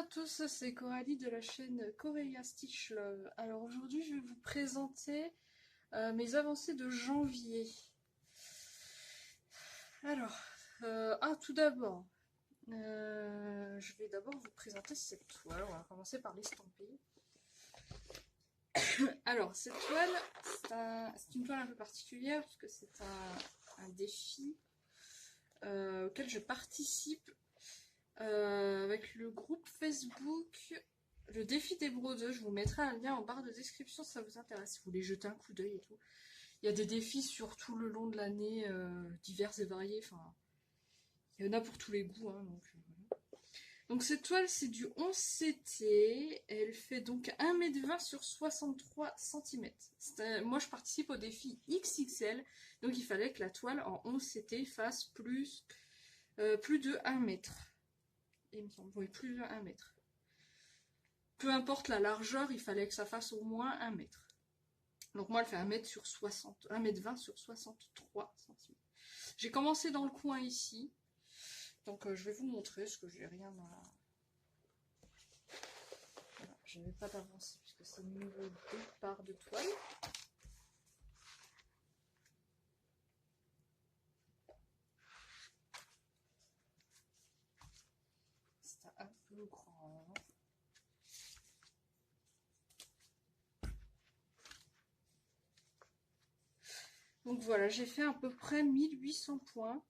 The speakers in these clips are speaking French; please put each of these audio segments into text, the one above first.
à tous, c'est Coralie de la chaîne Corelia Stitch Love. Alors aujourd'hui je vais vous présenter mes avancées de janvier. Alors, tout d'abord, je vais d'abord vous présenter cette toile. On va commencer par l'estamper. Alors cette toile, c'est une toile un peu particulière parce que c'est un défi auquel je participe. Avec le groupe Facebook, le défi des brodeux. Je vous mettrai un lien en barre de description si ça vous intéresse, si vous voulez jeter un coup d'œil et tout. Il y a des défis sur tout le long de l'année, divers et variés, enfin, il y en a pour tous les goûts, hein, voilà. Donc cette toile, c'est du 11 CT, elle fait donc 1,20 m sur 63 cm. Moi je participe au défi XXL, donc il fallait que la toile en 11 CT fasse plus de 1 mètre. Il me semble, oui, plus de 1 mètre. Peu importe la largeur, il fallait que ça fasse au moins 1 mètre. Donc moi, elle fait 1 m sur 60, 1,20 m sur 63 cm. J'ai commencé dans le coin ici. Donc je vais vous montrer, parce que j'ai rien à... Voilà, je n'avais pas d'avancée, puisque c'est le niveau départ de toile. C'est un peu grand. Donc voilà, j'ai fait à peu près 1800 points.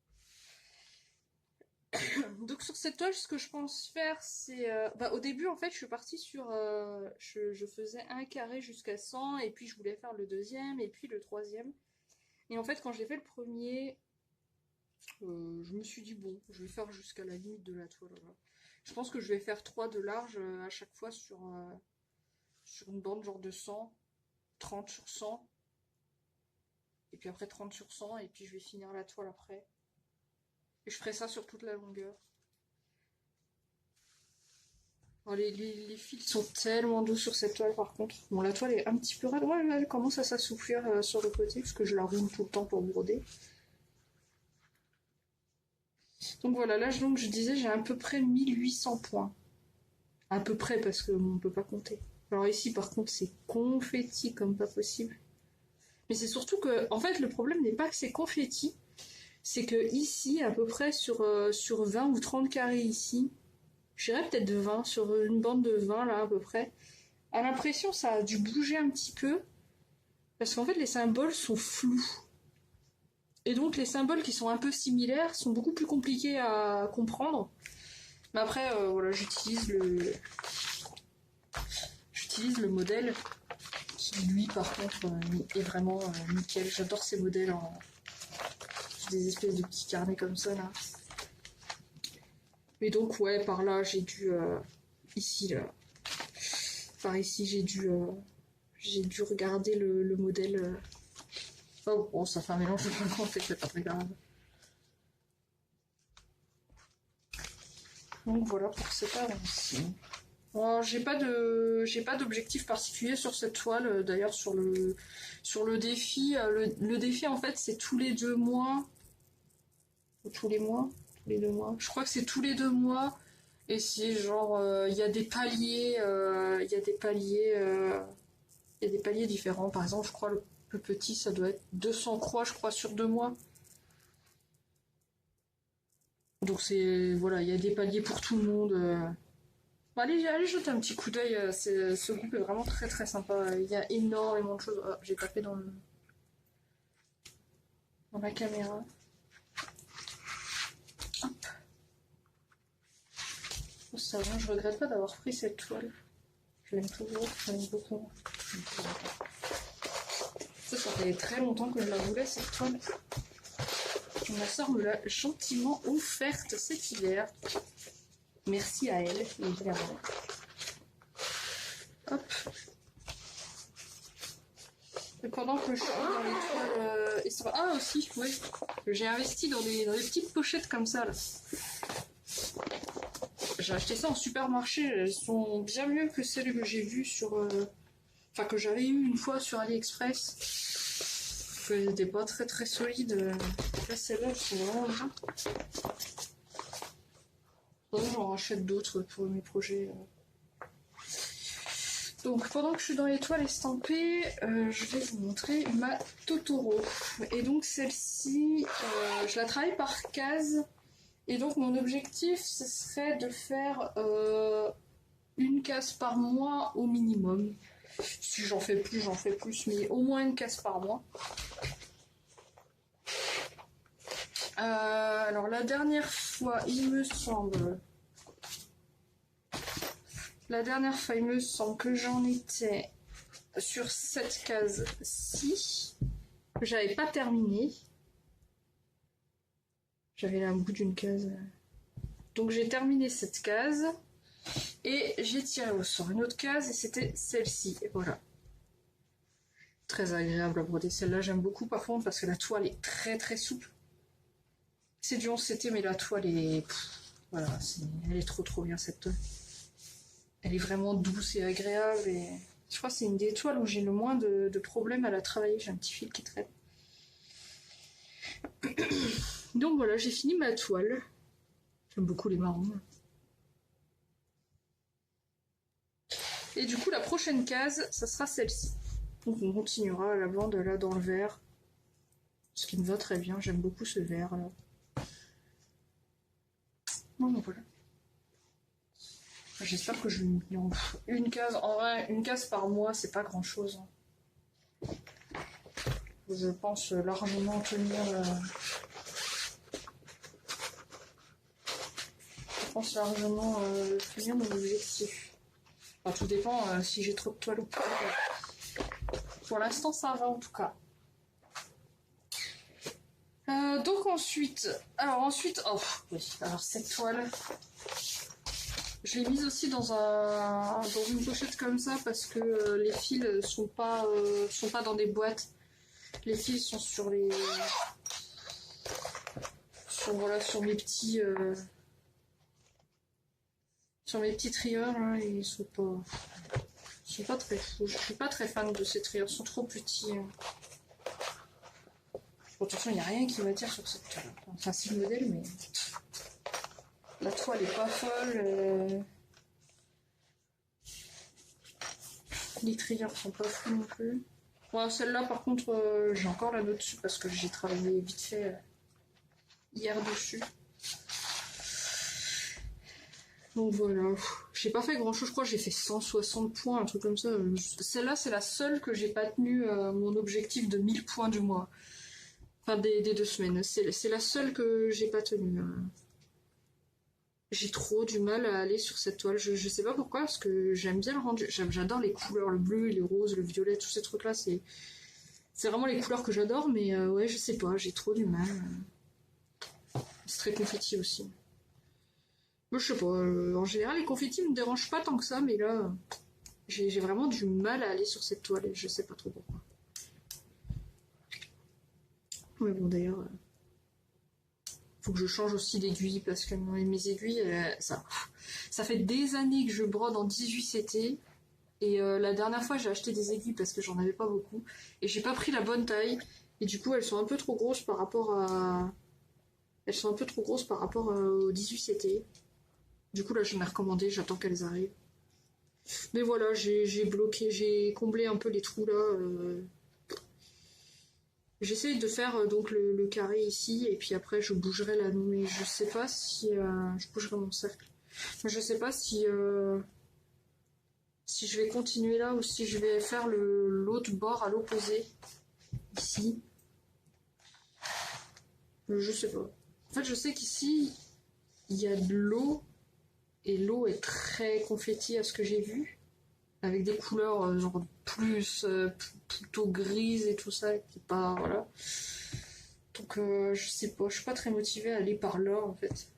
Donc sur cette toile, ce que je pense faire, c'est... au début, en fait, je suis partie sur... je faisais un carré jusqu'à 100, et puis je voulais faire le deuxième, et puis le troisième. Et en fait, quand j'ai fait le premier, je me suis dit, bon, je vais faire jusqu'à la limite de la toile. Voilà. Je pense que je vais faire 3 de large à chaque fois sur une bande genre de 100, 30 sur 100, et puis après 30 sur 100, et puis je vais finir la toile après. Et je ferai ça sur toute la longueur. Oh, les fils sont tellement doux sur cette toile par contre. Bon, la toile est un petit peu raide. Ouais, elle commence à s'assouplir sur le côté, parce que je la rime tout le temps pour broder. Donc voilà, là donc, je disais, j'ai à peu près 1800 points. À peu près, parce qu'on ne peut pas compter. Alors ici, par contre, c'est confetti comme pas possible. Mais c'est surtout que, en fait, le problème n'est pas que c'est confetti, c'est que ici, à peu près sur 20 ou 30 carrés ici, je dirais peut-être de 20, sur une bande de 20 là à peu près, à l'impression ça a dû bouger un petit peu, parce qu'en fait les symboles sont flous. Et donc les symboles qui sont un peu similaires sont beaucoup plus compliqués à comprendre. Mais après, voilà, j'utilise le modèle qui lui par contre est vraiment nickel. J'adore ces modèles des espèces de petits carnets comme ça là. Et donc ouais, par là j'ai dû ici là, par ici j'ai dû regarder le modèle. Oh bon, ça fait un mélange de en fait, c'est pas très grave. Donc voilà pour cette avancée. Bon, j'ai pas d'objectif particulier sur cette toile. D'ailleurs sur le défi, le défi en fait c'est tous les 2 mois. Ou tous les mois, tous les 2 mois. Je crois que c'est tous les 2 mois. Et c'est genre, il y a des paliers, il y a des paliers différents. Par exemple, je crois le plus petit, ça doit être 200 croix, je crois, sur 2 mois. Donc c'est, voilà, il y a des paliers pour tout le monde. Bon, allez jeter un petit coup d'œil. Ce groupe est vraiment très très sympa. Il y a énormément de choses. Oh, j'ai tapé dans la caméra. Hop. Ça va, je regrette pas d'avoir pris cette toile. Je l'aime toujours, je l'aime beaucoup. Ça fait très longtemps que je la voulais cette toile. Ma soeur me l'a gentiment offerte cet hiver. Merci à elle, évidemment. Hop. Et pendant que je suis dans les toiles... Ah aussi, oui. J'ai investi dans des petites pochettes comme ça là. J'ai acheté ça en supermarché, elles sont bien mieux que celles que j'ai vues sur... Enfin, que j'avais eu une fois sur AliExpress. Elles n'étaient pas très très solides. Là, celles-là, elles sont vraiment bien. J'en rachète d'autres pour mes projets. Donc pendant que je suis dans les toiles estampées, je vais vous montrer ma Totoro. Et donc celle-ci, je la travaille par case. Et donc mon objectif, ce serait de faire une case par mois au minimum. Si j'en fais plus, mais au moins une case par mois. Alors la dernière fois, il me semble que j'en étais sur cette case-ci, que j'avais pas terminé. J'avais là un bout d'une case. Donc j'ai terminé cette case et j'ai tiré au sort une autre case et c'était celle-ci. Et voilà. Très agréable à broder. Celle-là j'aime beaucoup par contre parce que la toile est très très souple. C'est du 11CT mais la toile est... voilà, elle est trop bien cette toile. Elle est vraiment douce et agréable et je crois que c'est une des toiles où j'ai le moins de problèmes à la travailler. J'ai un petit fil qui traîne. Donc voilà, j'ai fini ma toile. J'aime beaucoup les marrons. Et du coup, la prochaine case, ça sera celle-ci. Donc on continuera à la bande là dans le vert. Ce qui me va très bien, j'aime beaucoup ce vert là. Bon, voilà. J'espère que je vais en une case. En vrai, une case par mois, c'est pas grand chose. Je pense largement tenir. Tenir mon objectif. Enfin, tout dépend si j'ai trop de toile ou pas. Pour l'instant, ça va en tout cas. Donc ensuite, alors cette toile, je l'ai mise aussi dans une pochette comme ça parce que les fils sont pas dans des boîtes. Les fils sont sur mes petits trieurs là, et ils sont pas très fous. Je suis pas très fan de ces trieurs, ils sont trop petits. Bon, de toute façon, il n'y a rien qui m'attire sur cette toile. Enfin, si le modèle, mais la toile est pas folle. Les trieurs sont pas fous non plus. Bon, celle-là, par contre, j'ai encore la note dessus parce que j'ai travaillé vite fait hier dessus. Donc voilà, j'ai pas fait grand chose, je crois que j'ai fait 160 points, un truc comme ça. Celle-là, c'est la seule que j'ai pas tenu mon objectif de 1000 points du mois. Enfin, des 2 semaines. C'est la seule que j'ai pas tenue. J'ai trop du mal à aller sur cette toile. Je sais pas pourquoi, parce que j'aime bien le rendu. J'adore les couleurs, le bleu, les roses, le violet, tous ces trucs-là. C'est vraiment les couleurs que j'adore, mais ouais, je sais pas, j'ai trop du mal. C'est très confetti aussi. Moi, je sais pas, en général, les confettis me dérangent pas tant que ça, mais là, j'ai vraiment du mal à aller sur cette toile et je sais pas trop pourquoi. Ouais, bon, d'ailleurs, faut que je change aussi d'aiguille parce que mes aiguilles, ça fait des années que je brode en 18CT et la dernière fois, j'ai acheté des aiguilles parce que j'en avais pas beaucoup et j'ai pas pris la bonne taille et du coup, elles sont un peu trop grosses par rapport au 18CT. Du coup, là, je m'ai recommandé, j'attends qu'elles arrivent. Mais voilà, j'ai comblé un peu les trous là. J'essaye de faire donc le carré ici, et puis après je bougerai l'anneau, mais je sais pas si... je bougerai mon cercle. Je sais pas si je vais continuer là, ou si je vais faire l'autre bord à l'opposé, ici. Je sais pas. En fait, je sais qu'ici, il y a de l'eau, et l'eau est très confetti à ce que j'ai vu, avec des couleurs genre plutôt grises et tout ça, qui pas, voilà. Donc je sais pas, je suis pas très motivée à aller par là en fait.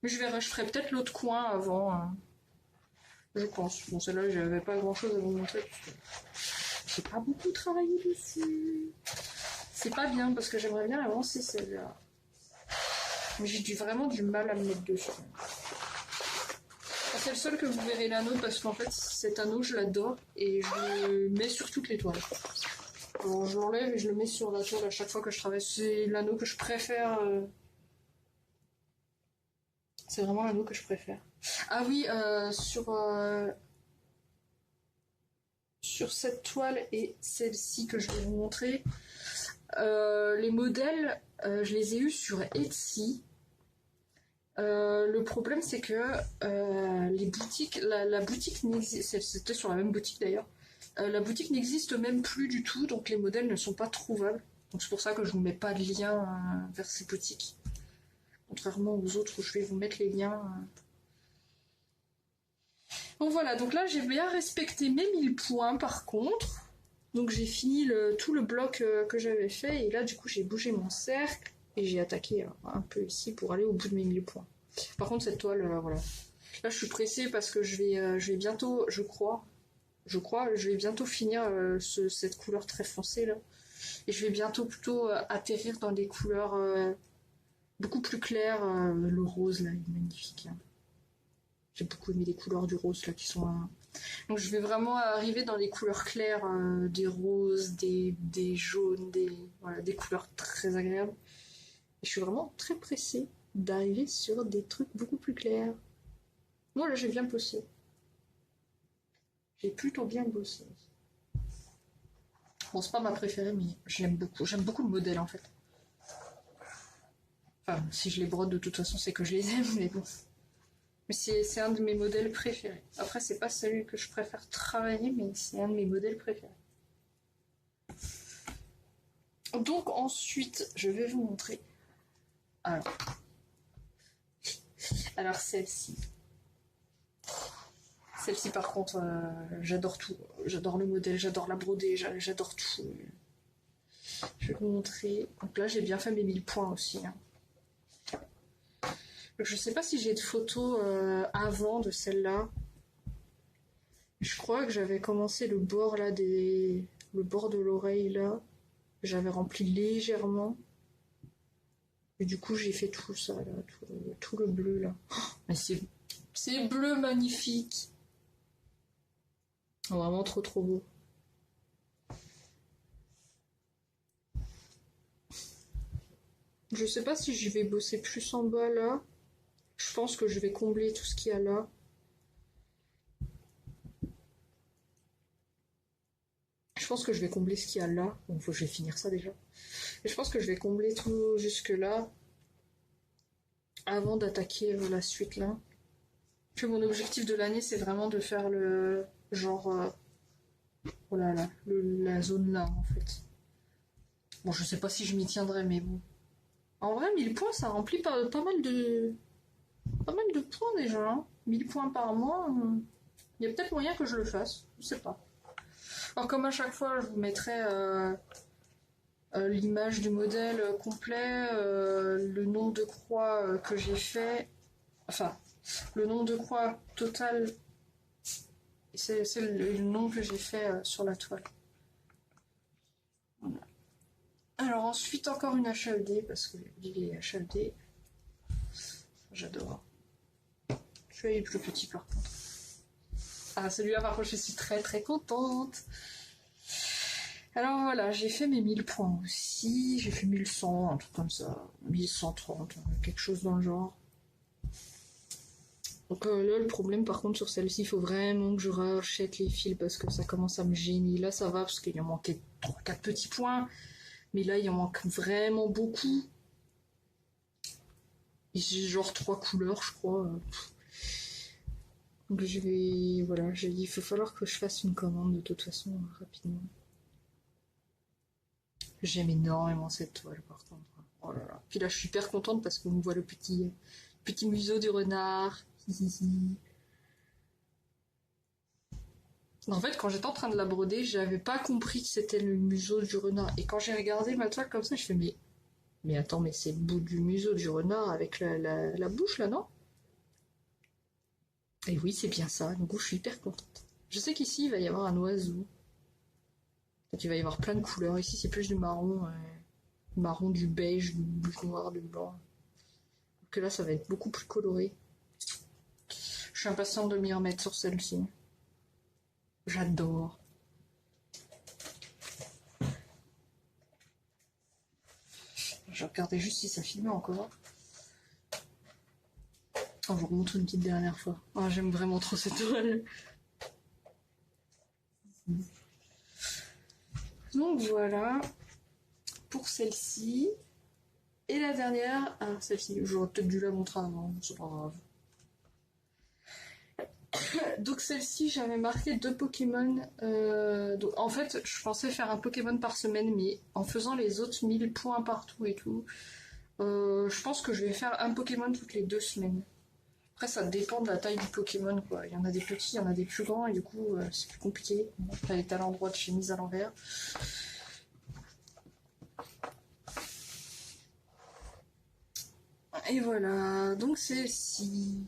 Mais je ferai peut-être l'autre coin avant, je pense. Bon, celle-là, j'avais pas grand chose à vous montrer, parce que j'ai pas beaucoup travaillé dessus. C'est pas bien, parce que j'aimerais bien avancer celle-là. Mais j'ai vraiment du mal à me mettre dessus. C'est le seul que vous verrez l'anneau parce qu'en fait cet anneau je l'adore et je le mets sur toutes les toiles. Alors je l'enlève et je le mets sur la toile à chaque fois que je travaille. C'est l'anneau que je préfère. C'est vraiment l'anneau que je préfère. Ah oui, sur cette toile et celle-ci que je vais vous montrer, les modèles, je les ai eus sur Etsy. Le problème, c'est que les boutiques, la boutique n'existe, c'était sur la même boutique d'ailleurs, la boutique n'existe même plus du tout, donc les modèles ne sont pas trouvables. Donc c'est pour ça que je ne vous mets pas de lien vers ces boutiques. Contrairement aux autres où je vais vous mettre les liens. Donc voilà, donc là j'ai bien respecté mes 1000 points par contre. Donc j'ai fini tout le bloc que j'avais fait et là du coup j'ai bougé mon cercle et j'ai attaqué un peu ici pour aller au bout de mes 1000 points. Par contre cette toile, voilà. Là je suis pressée parce que je vais bientôt, je crois, je vais bientôt finir cette couleur très foncée là. Et je vais bientôt plutôt atterrir dans des couleurs beaucoup plus claires. Le rose là, il est magnifique. Hein. J'ai beaucoup aimé les couleurs du rose là qui sont... Donc je vais vraiment arriver dans les couleurs claires, des roses, des jaunes, voilà, des couleurs très agréables. Et je suis vraiment très pressée d'arriver sur des trucs beaucoup plus clairs. Moi là j'ai bien bossé. J'ai plutôt bien bossé. Bon c'est pas ma préférée mais j'aime beaucoup. J'aime beaucoup le modèle en fait. Enfin si je les brode de toute façon c'est que je les aime mais bon. Mais c'est un de mes modèles préférés. Après, c'est pas celui que je préfère travailler, mais c'est un de mes modèles préférés. Donc ensuite, je vais vous montrer. Alors celle-ci. Celle-ci, par contre, j'adore tout. J'adore le modèle, j'adore la brodée, j'adore tout. Je vais vous montrer. Donc là, j'ai bien fait mes 1000 points aussi. Hein. Je sais pas si j'ai de photos avant de celle-là. Je crois que j'avais commencé le bord là le bord de l'oreille là. J'avais rempli légèrement. Et du coup j'ai fait tout ça là, tout le bleu là. Oh, mais c'est bleu magnifique. Oh, vraiment trop beau. Je sais pas si je vais bosser plus en bas là. Je pense que je vais combler tout ce qu'il y a là. Je pense que je vais combler ce qu'il y a là. Bon, faut que je vais finir ça déjà. Et je pense que je vais combler tout jusque là. Avant d'attaquer la suite là. Puis mon objectif de l'année, c'est vraiment de faire le genre... oh là là, la zone là en fait. Bon, je sais pas si je m'y tiendrai, mais bon. En vrai, 1000 points, ça remplit pas mal de points déjà. Hein. 1000 points par mois, il y a peut-être moyen que je le fasse. Je sais pas. Alors comme à chaque fois, je vous mettrai l'image du modèle complet, le nombre de croix que j'ai fait. Enfin, le nombre de croix total. C'est le nombre que j'ai fait sur la toile. Voilà. Alors ensuite encore une HAED parce que les HAED j'adore. Je vais aller plus petit par contre. Ah celui-là par contre je suis très très contente. Alors voilà, j'ai fait mes 1000 points aussi, j'ai fait 1100, un truc comme ça, 1130, quelque chose dans le genre. Donc là le problème par contre sur celle-ci, il faut vraiment que je rachète les fils parce que ça commence à me gêner. Là ça va parce qu'il y en manquait 3-4 petits points. Mais là, il en manque vraiment beaucoup. J'ai genre 3 couleurs, je crois. Donc je vais... Voilà, il va falloir que je fasse une commande de toute façon, rapidement. J'aime énormément cette toile, par contre. Oh là là. Puis là, je suis hyper contente parce qu'on voit le petit museau du renard. En fait, quand j'étais en train de la broder, j'avais pas compris que c'était le museau du renard. Et quand j'ai regardé ma toile comme ça, je fais mais attends, mais c'est le bout du museau du renard avec la bouche là, non? Et oui, c'est bien ça. Du coup, je suis hyper contente. Je sais qu'ici, il va y avoir un oiseau. Donc, il va y avoir plein de couleurs. Ici, c'est plus du marron. Marron, du beige, du noir, du blanc. Donc que là, ça va être beaucoup plus coloré. Je suis impatiente de m'y remettre sur celle-ci. J'adore. Je regardais juste si ça filmait encore. Oh, je vous remontre une petite dernière fois. Oh, j'aime vraiment trop cette toile. Donc voilà pour celle-ci. Et la dernière, ah, celle-ci, j'aurais peut-être dû la montrer avant, c'est pas grave. Donc celle-ci, j'avais marqué 2 Pokémon. Donc, en fait, je pensais faire un Pokémon par semaine, mais en faisant les autres 1000 points partout et tout, je pense que je vais faire un Pokémon toutes les 2 semaines. Après, ça dépend de la taille du Pokémon, quoi. Il y en a des petits, il y en a des plus grands, et du coup, c'est plus compliqué. Elle est à l'endroit de chez mise à l'envers. Et voilà, donc celle-ci,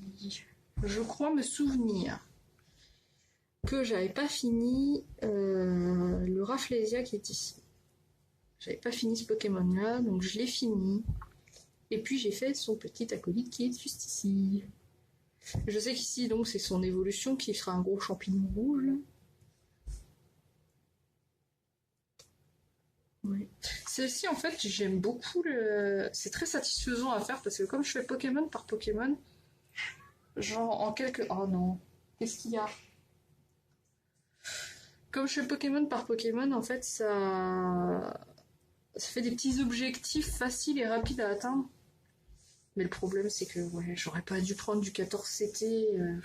je crois me souvenir que j'avais pas fini le Rafflesia qui est ici. J'avais pas fini ce Pokémon là, donc je l'ai fini. Et puis j'ai fait son petit acolyte qui est juste ici. Je sais qu'ici donc c'est son évolution qui sera un gros champignon rouge. Là. Ouais. Celle-ci en fait j'aime beaucoup le. C'est très satisfaisant à faire parce que comme je fais Pokémon par Pokémon, genre en quelques. Oh non, qu'est-ce qu'il y a? Comme je fais Pokémon par Pokémon, en fait ça fait des petits objectifs faciles et rapides à atteindre. Mais le problème, c'est que ouais, j'aurais pas dû prendre du 14CT.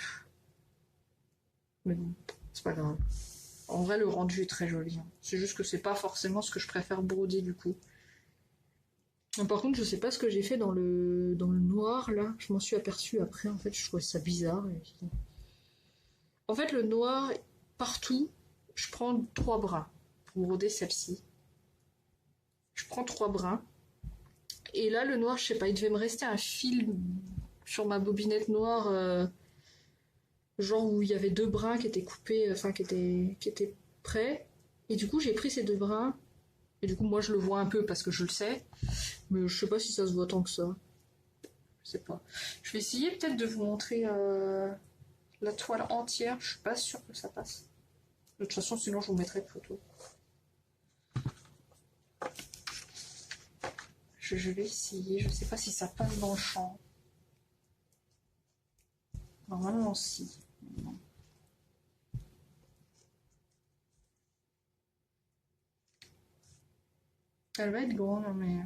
Mais bon, c'est pas grave. En vrai, le rendu est très joli. Hein. C'est juste que c'est pas forcément ce que je préfère broder du coup. Par contre, je sais pas ce que j'ai fait dans le noir là. Je m'en suis aperçue après. En fait, je trouvais ça bizarre. En fait, le noir, partout, je prends 3 brins pour broder celle-ci. Je prends 3 brins. Et là, le noir, je sais pas, il devait me rester un fil sur ma bobinette noire, genre où il y avait 2 brins qui étaient coupés, enfin qui étaient prêts. Et du coup, j'ai pris ces 2 brins. Et du coup, moi, je le vois un peu parce que je le sais. Mais je sais pas si ça se voit tant que ça. Je sais pas. Je vais essayer peut-être de vous montrer la toile entière. Je suis pas sûre que ça passe. De toute façon, sinon, je vous mettrai de photos. Je vais essayer. Je sais pas si ça passe dans le champ. Normalement, si. Non. Elle va être grande, mais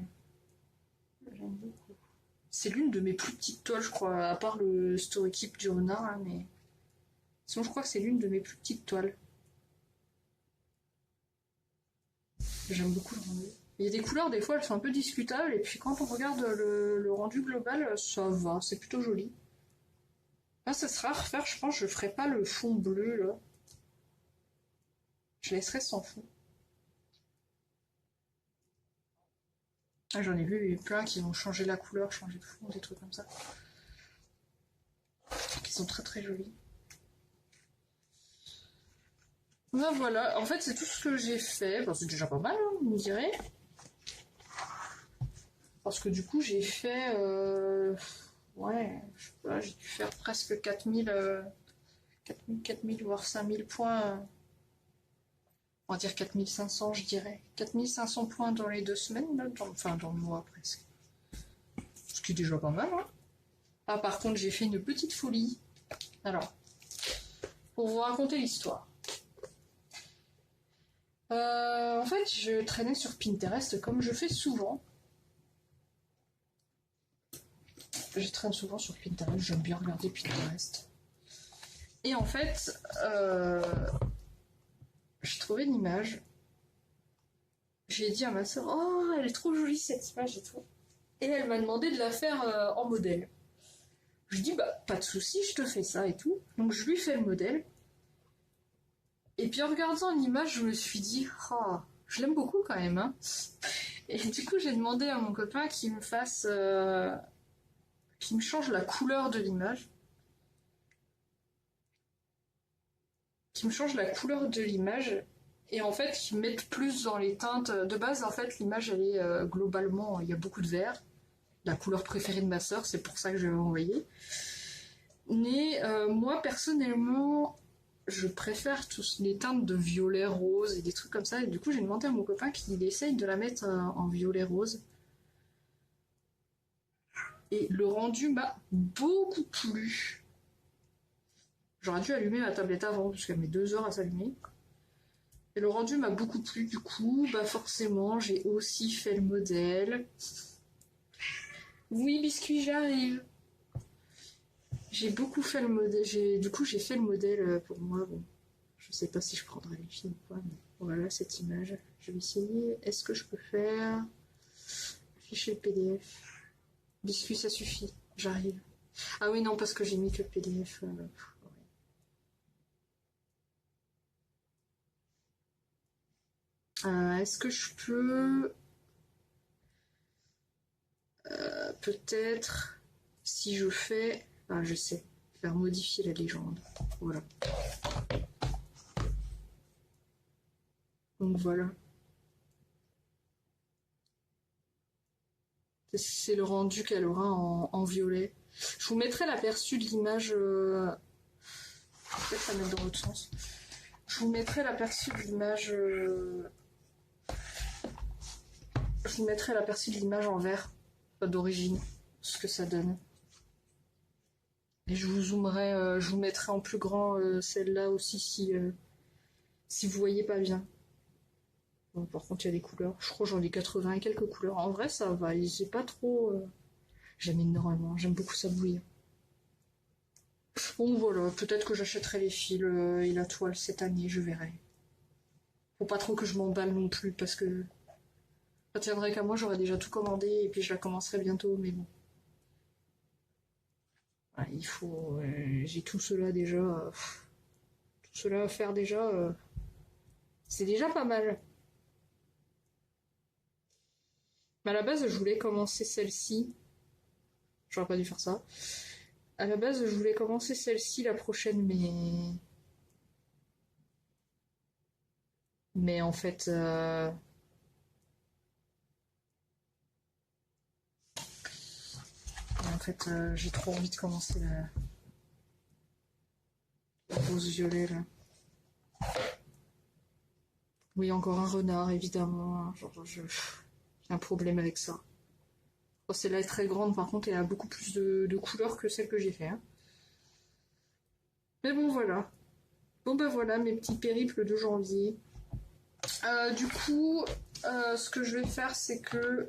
j'aime beaucoup. C'est l'une de mes plus petites toiles, je crois, à part le Story Keep du renard, hein, mais sinon, je crois que c'est l'une de mes plus petites toiles. J'aime beaucoup le rendu. Il y a des couleurs, des fois, elles sont un peu discutables, et puis quand on regarde le rendu global, ça va, c'est plutôt joli. Là, ça sera à refaire, je pense, je ferai pas le fond bleu, là. Je laisserai sans fond. Ah, j'en ai vu plein qui ont changé la couleur, changé de fond, des trucs comme ça. Qui sont très très jolis. Ben voilà, en fait c'est tout ce que j'ai fait. Bon, c'est déjà pas mal, hein, vous me direz. Parce que du coup j'ai fait... ouais, je sais pas, j'ai dû faire presque 4000, 4000 voire 5000 points. On va dire 4500 je dirais. 4500 points dans les 2 semaines, là, enfin dans le mois presque. Ce qui est déjà pas mal, hein. Ah par contre j'ai fait une petite folie. Alors, pour vous raconter l'histoire. En fait, je traînais sur Pinterest comme je fais souvent. Je traîne souvent sur Pinterest, j'aime bien regarder Pinterest. Et en fait, j'ai trouvé une image. J'ai dit à ma soeur, oh, elle est trop jolie cette image et tout. Et elle m'a demandé de la faire en modèle. Je dis, bah, pas de souci, je te fais ça et tout. Donc je lui fais le modèle. Et puis en regardant l'image, je me suis dit, oh, je l'aime beaucoup quand même. Hein. Et du coup, j'ai demandé à mon copain qu'il me fasse... qu'il me change la couleur de l'image. Qu'il me change la couleur de l'image. Et en fait, qu'ils mettent plus dans les teintes. De base, en fait, l'image, elle est globalement... Il y a beaucoup de vert. La couleur préférée de ma sœur, c'est pour ça que je vais envoyer. Mais moi, personnellement... je préfère tous les teintes de violet rose et des trucs comme ça. Et du coup, j'ai demandé à mon copain qu'il essaye de la mettre en violet rose. Et le rendu m'a beaucoup plu. J'aurais dû allumer ma tablette avant, parce qu'elle met 2 heures à s'allumer. Et le rendu m'a beaucoup plu, du coup, bah forcément, j'ai aussi fait le modèle. Oui, biscuit, j'arrive. J'ai beaucoup fait le modèle. Du coup, j'ai fait le modèle pour moi. Bon, je sais pas si je prendrai les films ou pas, mais voilà cette image. Je vais essayer. Est-ce que je peux faire afficher le PDF? Biscuit, ça suffit. J'arrive. Ah oui, non, parce que j'ai mis que le PDF. Est-ce que je peux peut-être, si je fais... Ah, je sais. Faire modifier la légende. Voilà. Donc voilà. C'est le rendu qu'elle aura en violet. Je vous mettrai l'aperçu de l'image... Peut-être la mettre dans l'autre sens. Je vous mettrai l'aperçu de l'image... Je vous mettrai l'aperçu de l'image en vert d'origine, ce que ça donne. Et je vous zoomerai, je vous mettrai en plus grand celle-là aussi si vous voyez pas bien. Bon, par contre, il y a des couleurs. Je crois que j'en ai 80 et quelques couleurs. En vrai, ça va. C'est pas trop... J'aime énormément. J'aime beaucoup ça bouillir. Bon, voilà. Peut-être que j'achèterai les fils et la toile cette année. Je verrai. Faut pas trop que je m'emballe non plus parce que... Ça tiendrait qu'à moi, j'aurais déjà tout commandé et puis je la commencerai bientôt. Mais bon. Ouais, il faut... j'ai tout cela déjà... tout cela à faire déjà... c'est déjà pas mal. Mais à la base, je voulais commencer celle-ci. J'aurais pas dû faire ça. À la base, je voulais commencer celle-ci la prochaine, mais en fait, j'ai trop envie de commencer la rose violet là. Oui, encore un renard, évidemment. Genre, j'ai un problème avec ça. Oh, celle-là est très grande, par contre, elle a beaucoup plus de couleurs que celle que j'ai fait. Hein. Mais bon, voilà. Bon, bah voilà, mes petits périples de janvier. Du coup, ce que je vais faire, c'est que...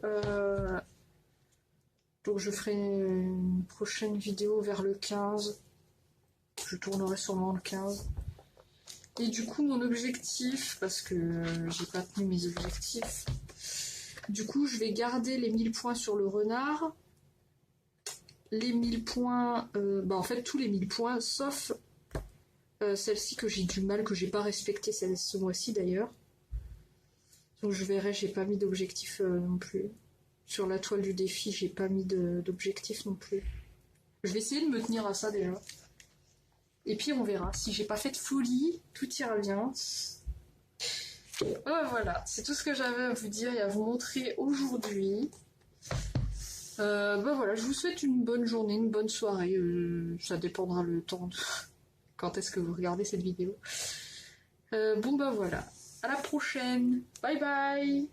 donc je ferai une prochaine vidéo vers le 15. Je tournerai sûrement le 15. Et du coup, mon objectif, parce que j'ai pas tenu mes objectifs, du coup, je vais garder les 1000 points sur le renard. Les 1000 points, en fait, tous les 1000 points, sauf celle-ci que j'ai du mal, que j'ai pas respecté ce mois-ci d'ailleurs. Donc je verrai, j'ai pas mis d'objectif non plus. Sur la toile du défi, j'ai pas mis d'objectif non plus. Je vais essayer de me tenir à ça déjà. Et puis on verra. Si j'ai pas fait de folie, tout ira bien. Voilà, c'est tout ce que j'avais à vous dire et à vous montrer aujourd'hui. Voilà, je vous souhaite une bonne journée, une bonne soirée. Ça dépendra le temps de quand est-ce que vous regardez cette vidéo. Voilà. À la prochaine. Bye bye.